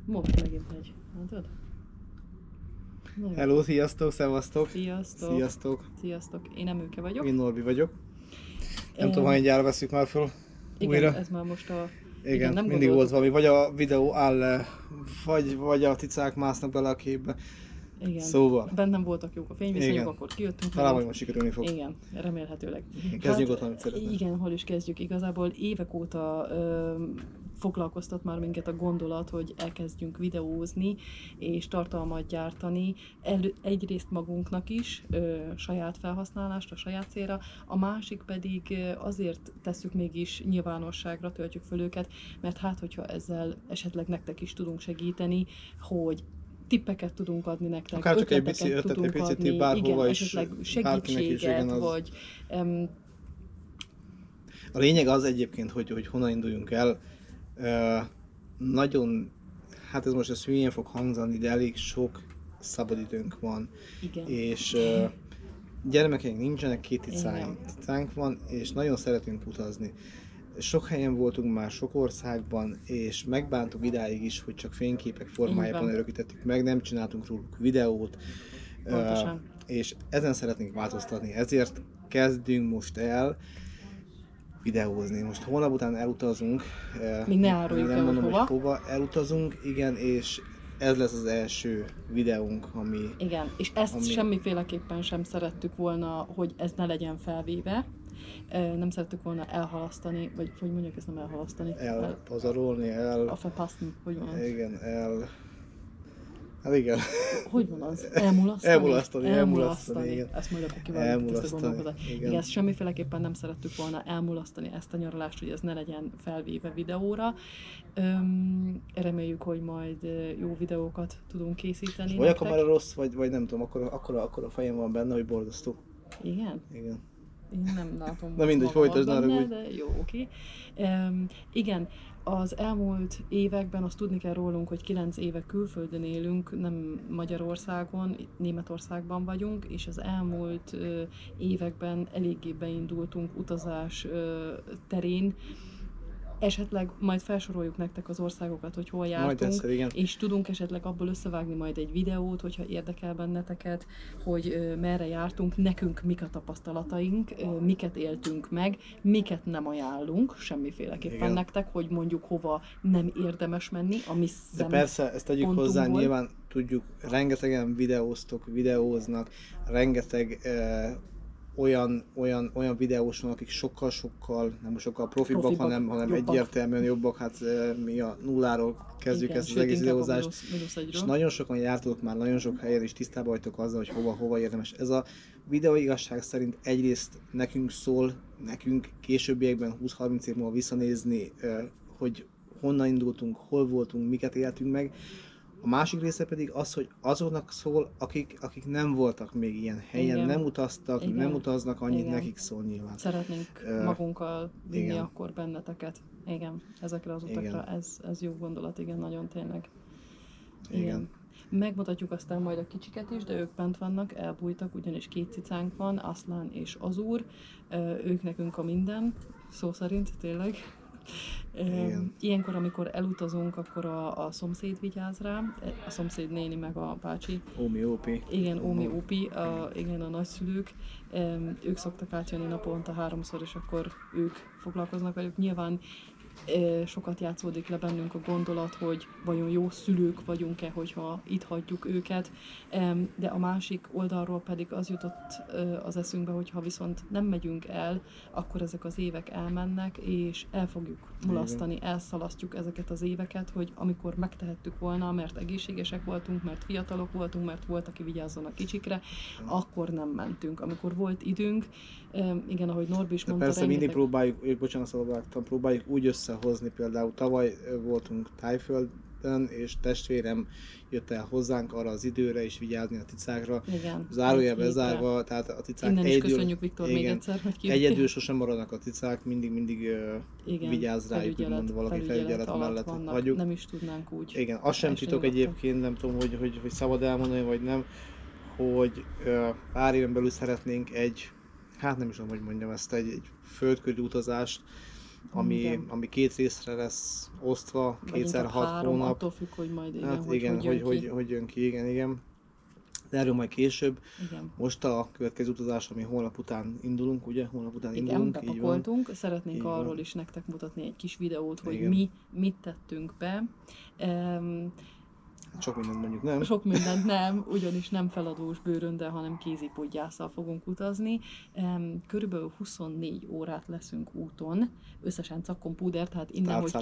Most megint egy. Látod? Hello, sziasztok, szevasztok! Sziasztok! Sziasztok! Sziasztok! Én Emőke vagyok. Én Norbi vagyok. Nem tudom, hány gyára veszük már föl igen, újra. ez már most a... Igen, nem mindig gondoltuk. volt valami, vagy a videó áll le, vagy a cicák másznak bele a képbe. Igen. Szóval. Bennem voltak jók a fényviszonyok, Igen. akkor kijöttünk. Talán majd most sikerülni fog. Igen, remélhetőleg. Kezdjük ott, amit szeretnél. Igen, hol is kezdjük. Igazából évek óta foglalkoztat már minket a gondolat, hogy elkezdjünk videózni és tartalmat gyártani. Egyrészt magunknak is, saját felhasználást, a saját célra, a másik pedig azért tesszük mégis nyilvánosságra, töltjük föl őket, mert hát, hogyha ezzel esetleg nektek is tudunk segíteni, hogy tippeket tudunk adni nektek, akár csak egy pici ötleteket tudunk adni, bárhova igen, is, esetleg bárkinek is, segítséget, igen, az... vagy... A lényeg az egyébként, hogy honnan induljunk el. Nagyon, hát ez most a hülyén fog hangzani, de elég sok szabadidőnk van. Igen. És gyermekeink nincsenek, 2 cicánk van, és nagyon szeretünk utazni. Sok helyen voltunk már, sok országban, és megbántuk idáig is, hogy csak fényképek formájában örökítettük meg, nem csináltunk róluk videót. És ezen szeretnénk változtatni, ezért kezdünk most el videózni. Most holnap után elutazunk. Még ne áruljuk el, mondom, hogy hova elutazunk, igen, és ez lesz az első videónk, ami... Igen, és ezt semmiféleképpen sem szerettük volna, hogy ez ne legyen felvéve. Nem szerettük volna elhalasztani, vagy hogy mondjuk ezt nem elhalasztani. Elpazarolni, a verpassen, hogy van az? Igen, hát igen. Hogy van az? Elmulasztani. Igen. Ezt majd akkor kiváljuk ezt a gondolkodat. Igen, ezt semmiféleképpen nem szerettük volna elmulasztani ezt a nyaralást, hogy ez ne legyen felvéve videóra. Reméljük, hogy majd jó videókat tudunk készíteni. Vagy a kamera rossz, vagy nem tudom, akkor a fejem van benne, hogy borzasztó. Igen? Igen. Én nem látom. Na mindegy, folytasd benne, de jó, oké. Igen, az elmúlt években azt tudni kell rólunk, hogy 9 éve külföldön élünk, nem Magyarországon, Németországban vagyunk, és az elmúlt években eléggé beindultunk utazás terén. Esetleg majd felsoroljuk nektek az országokat, hogy hol jártunk, egyszer, és tudunk esetleg abból összevágni majd egy videót, hogyha érdekel benneteket, hogy merre jártunk, nekünk mik a tapasztalataink, miket éltünk meg, miket nem ajánlunk semmiféleképpen nektek, hogy mondjuk hova nem érdemes menni, ami de persze, ezt tegyük hozzá, nyilván tudjuk, rengetegen videóznak, rengeteg olyan videós van, akik sokkal profibbak, hanem egyértelműen jobbak, hát mi a nulláról kezdjük ezt az egész videózást. És nagyon sokan jártok már, nagyon sok helyen is tisztában vagytok azzal, hogy hova érdemes. Ez a videó igazság szerint egyrészt nekünk szól, nekünk későbbiekben 20-30 év múlva visszanézni, hogy honnan indultunk, hol voltunk, miket éltünk meg. A másik része pedig az, hogy azoknak szól, akik nem voltak még ilyen helyen, nem utaztak, nem utaznak annyit, nekik szól nyilván. Szeretnénk magunkkal vinni akkor benneteket. Igen, ezekre az utakra, ez jó gondolat, igen, nagyon tényleg. Igen. Megmutatjuk aztán majd a kicsiket is, de ők bent vannak, elbújtak, ugyanis 2 cicánk van, Aszlán és Azúr. Ők nekünk a minden, szó szerint tényleg. Ilyenkor, amikor elutazunk, akkor a szomszéd vigyáz rá, a szomszéd néni meg a bácsi. Ómi-ópi. Igen, Ómi-ópi, igen, a nagyszülők. Ők szoktak átjönni naponta 3-szor, és akkor ők foglalkoznak velük. Nyilván sokat játszódik le bennünk a gondolat, hogy vajon jó szülők vagyunk-e, hogyha itt hagyjuk őket, de a másik oldalról pedig az jutott az eszünkbe, hogyha viszont nem megyünk el, akkor ezek az évek elmennek, és el fogjuk mulasztani, elszalasztjuk ezeket az éveket, hogy amikor megtehettük volna, mert egészségesek voltunk, mert fiatalok voltunk, mert volt, aki vigyázzon a kicsikre, akkor nem mentünk. Amikor volt időnk, igen, ahogy Norbi is mondta, persze mindig próbáljuk úgy összehozni, például tavaly voltunk Tájföldön, és testvérem jött el hozzánk arra az időre, és vigyázni a cicákra. Zárójel bezárva, tehát a cicák innen is köszönjük, Viktor, még egyszer, hogy kijöttél. Egyedül sosem maradnak a cicák, mindig vigyáz rájuk, úgymond valaki felügyelet mellett vagyunk. Nem is tudnánk úgy. Igen, azt sem titok egyébként, nem tudom, hogy szabad elmondani, vagy nem, hogy pár éven belül szeretnénk nem is tudom, hogy mondjam ezt, egy földkörüli utazást ami 2 részre lesz osztva, 2x6 hónap. Attól függ, hogy majd hogy jön ki, igen. De erről majd később. Igen. Most a következő utazás, ami holnap után indulunk, ugye? Holnap után igen, indulunk, bepakoltunk. Szeretnénk így arról is nektek mutatni egy kis videót, hogy mi mit tettünk be. Sok mindent mondjuk nem. Sok mindent nem, ugyanis nem feladós bőröndel, hanem kézipodgyásszal fogunk utazni. Körülbelül 24 órát leszünk úton, összesen Caccon Puder, tehát innen, hogy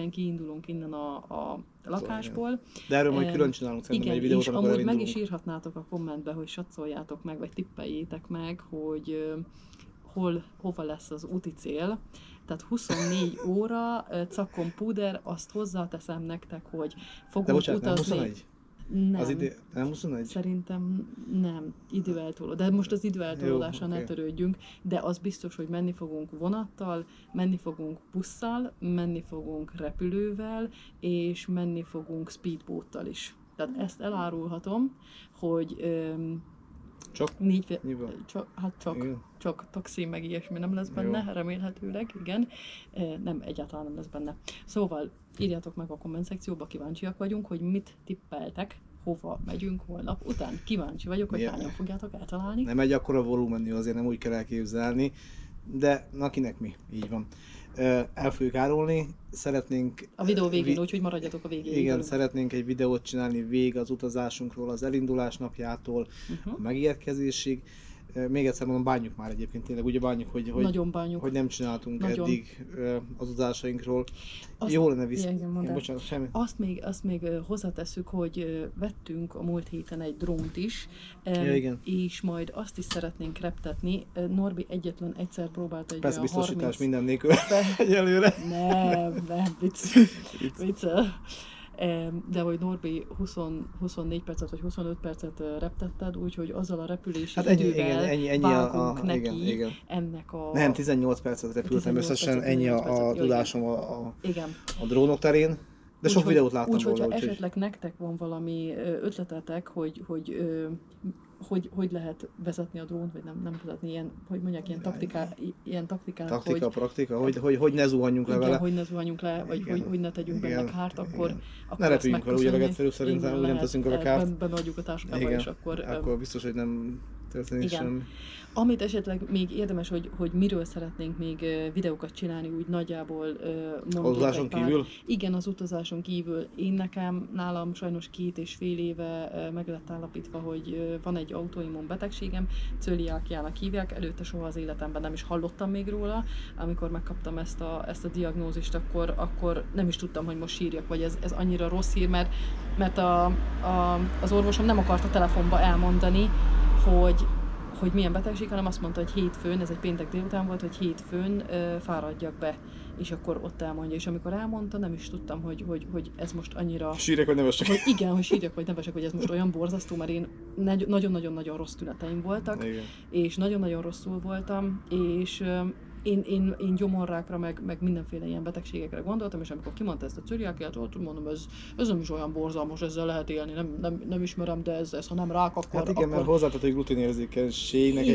kiindulunk innen a lakásból. De erről majd külön csinálunk szerintem egy videót, és amúgy meg is írhatnátok a kommentbe, hogy satszoljátok meg, vagy tippeljétek meg, hogy hova lesz az úti cél. Tehát 24 óra, Caccon Puder, azt hozzáteszem nektek, hogy fogunk utazni. Nem 21? Nem. Nem 21? Szerintem nem. Időeltoló. De most az időeltolódásra ne törődjünk, de az biztos, hogy menni fogunk vonattal, menni fogunk busszal, menni fogunk repülővel, és menni fogunk speedboattal is. Tehát ezt elárulhatom, hogy csak taxi, meg ilyesmi nem lesz benne, remélhetőleg, igen. Nem, egyáltalán nem lesz benne. Szóval írjátok meg a komment szekcióba, kíváncsiak vagyunk, hogy mit tippeltek, hova megyünk holnap után. Kíváncsi vagyok, hogy hányan fogjátok eltalálni. Nem egy akkora volumenű, azért nem úgy kell elképzelni, de akinek mi, így van. El fogjuk árulni, szeretnénk... A videó végén, úgyhogy maradjatok a végén. Igen, szeretnénk egy videót csinálni végig az utazásunkról, az elindulás napjától, a megérkezésig. Még egyszer mondom, bánjuk már egyébként tényleg, ugye bánjuk, hogy nem csináltunk eddig az utazásainkról. Jó lenne Azt még hozzátesszük, hogy vettünk a múlt héten egy drónt is, és majd azt is szeretnénk reptetni. Norbi egyetlen egyszer próbálta egy persze biztosítás minden nélkül egyelőre. Nem, viccel. De hogy Norbi 24 percet vagy 25 percet reptetted, úgyhogy azzal a repülési idővel vágunk neki ennek a... Nem, 18 percet repültem összesen, ennyi a tudásom a drónok terén. De sok videót láttam róla. Úgyhogy esetleg nektek van valami ötletetek, hogy lehet vezetni a drónt, vagy nem vezetni, ilyen, hogy mondják, ilyen taktikát. Praktika, hogy ne zuhanjunk le vele. Igen, hogy ne zuhanjunk le, vagy hogy ne tegyünk benne kárt, akkor ne repüljünk vele, ugye legegyszerűbb szerintem, úgy nem teszünk vele kárt. Beadjuk a táskába, és akkor biztos, hogy nem történik semmi. Amit esetleg még érdemes, hogy miről szeretnénk még videókat csinálni, úgy nagyjából mondok egy pár. Kívül? Igen, az utazáson kívül. Nálam sajnos 2,5 éve meg lett állapítva, hogy van egy autoimmun betegségem, cöliákiának hívják, előtte soha az életemben nem is hallottam még róla. Amikor megkaptam ezt a diagnózist, akkor nem is tudtam, hogy most sírjak, vagy ez annyira rossz hír, mert az orvosom nem akarta telefonba elmondani, hogy milyen betegség, hanem azt mondta, hogy hétfőn, ez egy péntek délután volt, hogy hétfőn fáradjak be, és akkor ott elmondja. És amikor elmondta, nem is tudtam, hogy ez most annyira... Sírjak vagy nevesek. Igen, hogy sírjak vagy nevesek, hogy ez most olyan borzasztó, mert én nagyon-nagyon-nagyon rossz tüneteim voltak, igen. És nagyon-nagyon rosszul voltam, és én gyomorrákra, meg mindenféle ilyen betegségekre gondoltam, és amikor kimondta ezt a cöliákiát, mondom, ez nem is olyan borzalmas, ezzel lehet élni, nem ismerem, de ez ha nem rák, akkor... Hát igen, mert hozzátartozik a gluténérzékenységnek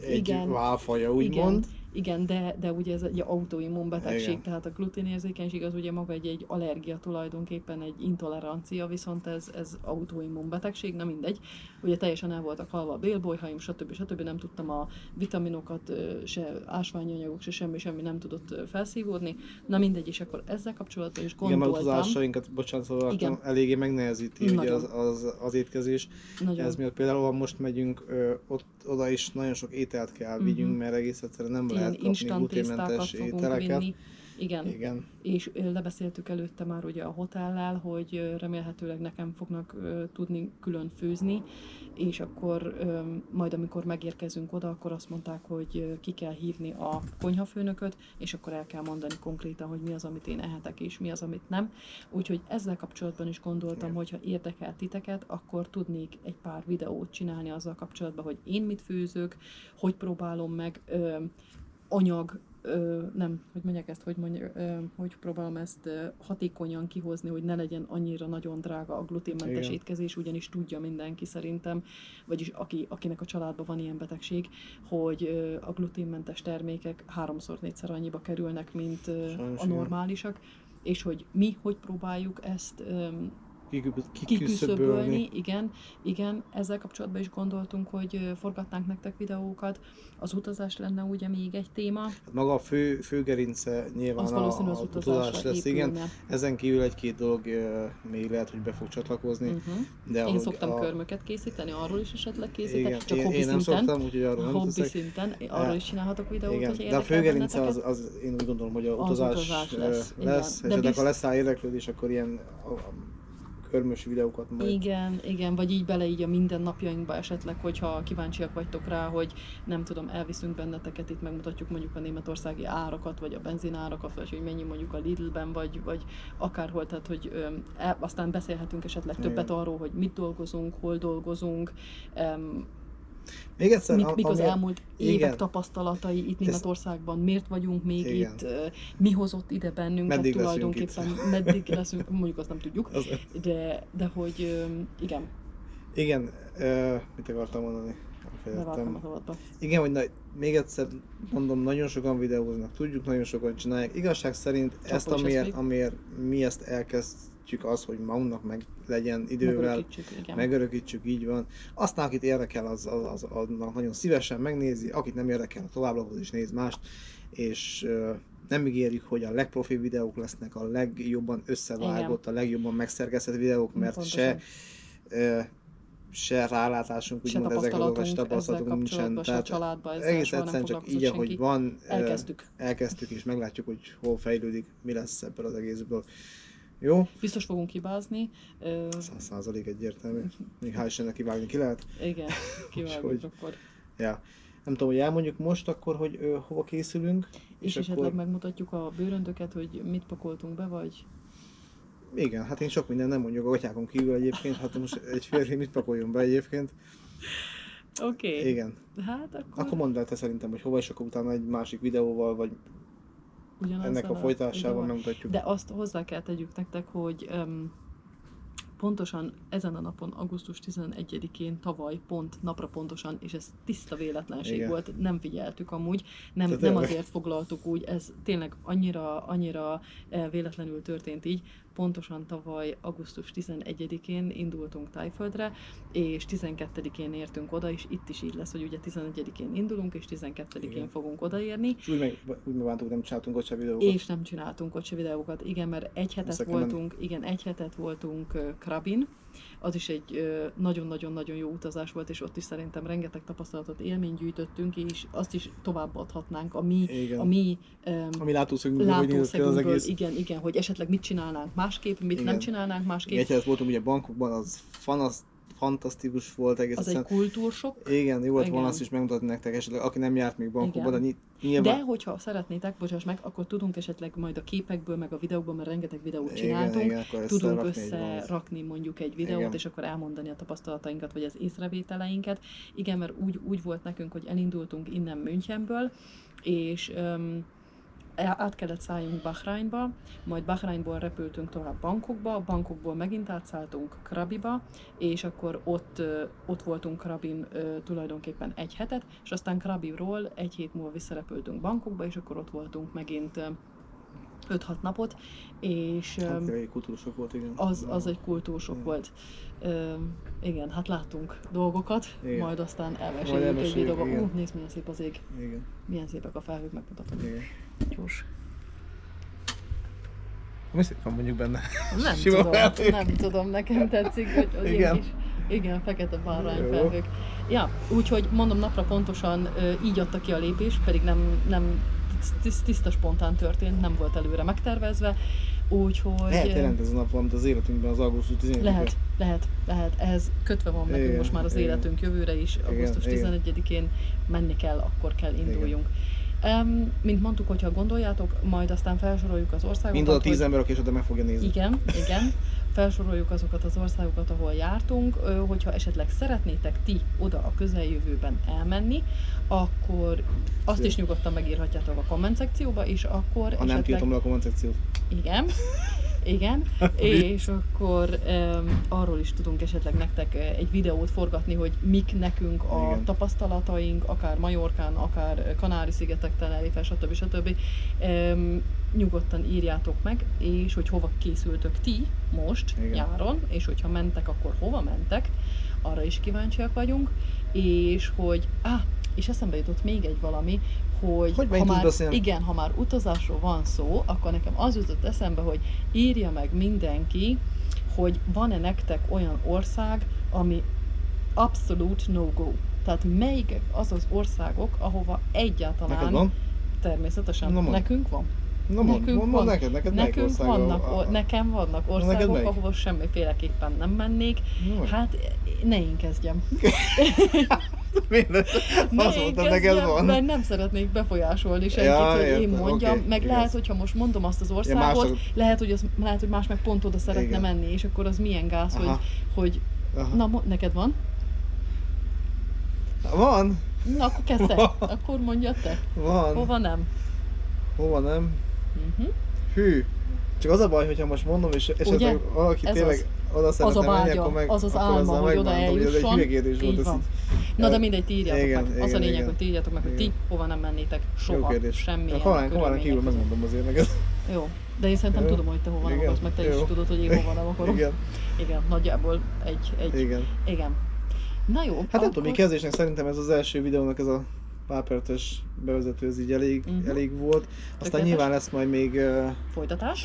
egy válfaja, úgymond. Igen, de ugye ez egy autoimmun betegség, igen. Tehát a gluténérzékenység az ugye maga egy allergia tulajdonképpen, egy intolerancia, viszont ez autoimmun betegség, na mindegy. Ugye teljesen el voltak halva a bélbolyhaim, stb. Nem tudtam a vitaminokat, se ásványi anyagok, se semmi nem tudott felszívódni. Na mindegy, és akkor ezzel kapcsolatban is gondoltam. Igen, mert utazásainkat, bocsánat, szóval eléggé megnehezíti ugye az étkezés. Nagyon. Ez miatt például most megyünk, oda is nagyon sok ételt kell vigyünk, mert egész egyszerűen nem lehet kapni gluténmentes ételeket. Igen. És lebeszéltük előtte már ugye a hotellel, hogy remélhetőleg nekem fognak tudni külön főzni, és akkor majd amikor megérkezünk oda, akkor azt mondták, hogy ki kell hívni a konyhafőnököt, és akkor el kell mondani konkrétan, hogy mi az, amit én ehetek, és mi az, amit nem. Úgyhogy ezzel kapcsolatban is gondoltam, hogy ha érdekel titeket, akkor tudnék egy pár videót csinálni azzal kapcsolatban, hogy én mit főzök, hogy próbálom meg nem, hogy mondják ezt, hogy próbálom ezt hatékonyan kihozni, hogy ne legyen annyira nagyon drága a gluténmentes étkezés, ugyanis tudja mindenki szerintem, vagyis akinek a családban van ilyen betegség, hogy a gluténmentes termékek 3-4-szer annyiba kerülnek, mint a normálisak, és hogy mi hogy próbáljuk ezt kiküszöbölni. Igen, ezzel kapcsolatban is gondoltunk, hogy forgatnánk nektek videókat. Az utazás lenne ugye még egy téma. Maga a fő gerince nyilván az utazás lesz, igen. Ezen kívül egy-két dolog még lehet, hogy be fog csatlakozni. De én szoktam körmöket készíteni, arról is esetleg készíteni. Igen, csak hobbi szinten. Én nem szoktam, úgyhogy arról nem hobbi szinten, arról is csinálhatok videót, igen. hogyha de a fő gerince az én úgy gondolom, hogy a utazás lesz. És ha lesz rá érdeklődés, akkor ilyen körmös videókat majd. Igen, vagy így bele így a mindennapjainkba esetleg, hogyha kíváncsiak vagytok rá, hogy nem tudom, elviszünk benneteket, itt megmutatjuk mondjuk a németországi árakat, vagy a benzinárakat, vagy hogy mennyi mondjuk a Lidlben, vagy akárhol, tehát hogy aztán beszélhetünk esetleg többet arról, hogy mit dolgozunk, hol dolgozunk, még egyszer, mik az elmúlt évek tapasztalatai itt Németországban, miért vagyunk még itt, mi hozott ide bennünket meddig tulajdonképpen, meddig leszünk, mondjuk azt nem tudjuk, de hogy igen. Igen, mit akartam mondani? Beváltam a szabadba. Igen, hogy még egyszer mondom, nagyon sokan videóznak, tudjuk, nagyon sokan csinálják. Igazság szerint ezt, amiért mi ezt elkezdjük az, hogy magunknak meg legyen idővel, megörökítsük, így van. Aztán akit érdekel, az nagyon szívesen megnézi, akit nem érdekel, továbblapoz is néz mást, és nem ígérjük, hogy a legprofibb videók lesznek, a legjobban összevágott, a legjobban megszerkesztett videók, mert se rálátásunk, úgymond ezekre a dolgokra, se tapasztalatunk nincsen. Se a családban, egész egyszerűen csak így, ahogy van, elkezdtük és meglátjuk, hogy hol fejlődik, mi lesz ebből az egészből. Jó? Biztos fogunk hibázni. 100% egyértelmű. Még hál' Istennek kivágni ki lehet. Igen, kivágjuk akkor. Ja. Nem tudom, hogy elmondjuk most akkor, hogy hova készülünk. És esetleg akkor megmutatjuk a bőröndöket, hogy mit pakoltunk be, vagy... Igen, hát én sok minden nem mondjuk a gatyákon kívül egyébként, hát most egy férfi mit pakoljon be egyébként. Oké. Igen. Hát akkor mondd el te szerintem, hogy hova, és akkor utána egy másik videóval, vagy ennek a folytatásával megmutatjuk. De azt hozzá kell tegyük nektek, hogy pontosan ezen a napon, augusztus 11-én tavaly, napra pontosan, és ez tiszta véletlenség volt, nem figyeltük amúgy, nem azért foglaltuk úgy, ez tényleg annyira véletlenül történt így. Pontosan tavaly augusztus 11-én indultunk Thaiföldre, és 12-én értünk oda, és itt is így lesz, hogy ugye 11-én indulunk, és 12-én fogunk odaérni. És úgy megbántuk, nem csináltunk ott se videókat. És nem csináltunk ott se videókat, igen, mert egy hetet voltunk Krabin. Az is egy nagyon-nagyon-nagyon jó utazás volt, és ott is szerintem rengeteg tapasztalatot, élményt gyűjtöttünk, és azt is továbbadhatnánk a mi látószögünkből, az egész. Igen, hogy esetleg mit csinálnánk másképp, mit nem csinálnánk másképp. Egy hetet voltunk ugye Bangkokban, az fantasztikus volt egészen. Az egy kultúrsok. Igen, jó lett volna azt is megmutatni nektek, esetleg aki nem járt még Bangkokba, de nyilván... De hogyha szeretnétek, bocsáss meg, akkor tudunk esetleg majd a képekből, meg a videókból, mert rengeteg videót csináltunk, tudunk összerakni mondjuk egy videót, és akkor elmondani a tapasztalatainkat, vagy az észrevételeinket. Igen, mert úgy volt nekünk, hogy elindultunk innen Münchenből, és át kellett szálljunk Bahreinba, majd Bahreinból repültünk tovább Bangkokba, Bangkokból megint átszálltunk Krabiba, és akkor ott voltunk Krabin tulajdonképpen egy hetet, és aztán Krabiról egy hét múlva visszarepültünk Bangkokba, és akkor ott voltunk megint 5-6 napot, és egy kultúrsok volt, igen. Az egy kultúrsok volt. Igen, hát láttunk dolgokat, majd aztán elmeséljük egy videóba. Nézd, milyen szép az ég. Igen. Milyen szépek a felhők, megmutatom. Igen. Gyors. Mi szépen mondjuk benne? Nem tudom, nekem tetszik, hogy igen. Igen, fekete bárány felhők. Ja, úgyhogy mondom, napra pontosan így adta ki a lépés, pedig nem tiszta spontán történt, nem volt előre megtervezve, úgyhogy... Lehet jelent ez a nap valamit az életünkben az augusztus 11-én. Lehet. Ez kötve van nekünk most már az életünk jövőre is, augusztus 11-én menni kell, akkor kell induljunk. Mint mondtuk, hogyha gondoljátok, majd aztán felsoroljuk az országokat. Mindaz a 10 ember, aki is oda meg fogja nézni. Igen. felsoroljuk azokat az országokat, ahol jártunk, hogyha esetleg szeretnétek ti oda a közeljövőben elmenni, akkor azt is nyugodtan megírhatjátok a komment szekcióba, és akkor esetleg... nem tiltom le a komment szekciót. Igen. Igen, és akkor arról is tudunk esetleg nektek egy videót forgatni, hogy mik nekünk a igen. tapasztalataink, akár Majorkán, akár Kanári-szigetek, Tenerife, stb. Nyugodtan írjátok meg, és hogy hova készültök ti most igen. nyáron, és hogyha mentek, akkor hova mentek, arra is kíváncsiak vagyunk, és hogy, és eszembe jutott még egy valami, hogy ha már utazásról van szó, akkor nekem az jutott eszembe, hogy írja meg mindenki, hogy van-e nektek olyan ország, ami abszolút no-go. Tehát melyik az az országok, ahova egyáltalán... Neked van? Természetesen. Nekünk van. Nekünk vannak, nekem vannak országok, ahova semmiféleképpen nem mennék. Hát ne én kezdjem. Azt mondtam, neked van. Mert nem szeretnék befolyásolni senkit, hogy én mondjam. Okay, meg lehet, hogyha most mondom azt az országot, lehet, hogy más meg pont oda szeretne igen. menni, és akkor az milyen gáz, hogy na, neked van? Van. Na, akkor kezd te. Akkor mondjad te. Van. Hova nem? Hova nem? Hű. Csak az a baj, hogyha most mondom, és esetleg valaki tényleg oda szeretne menni, akkor meg... Az az álma, hogy oda eljusson. Így van. Na de mindegy, ti írjátok meg. Az a lényeg, hogy ti írjátok meg, hogy ti hova nem mennétek soha. Semmilyen körülmények kívül megmondom azért neked. Jó, de én szerintem tudom, hogy te hova nem akarsz, meg te is tudod, hogy én hova nem akarom. Igen, nagyjából egy... Igen. Na jó. Hát nem tudom, mi kezdésnek szerintem ez az első videónak ez a pár perces bevezető, ez így elég volt. Aztán nyilván lesz majd még folytatás.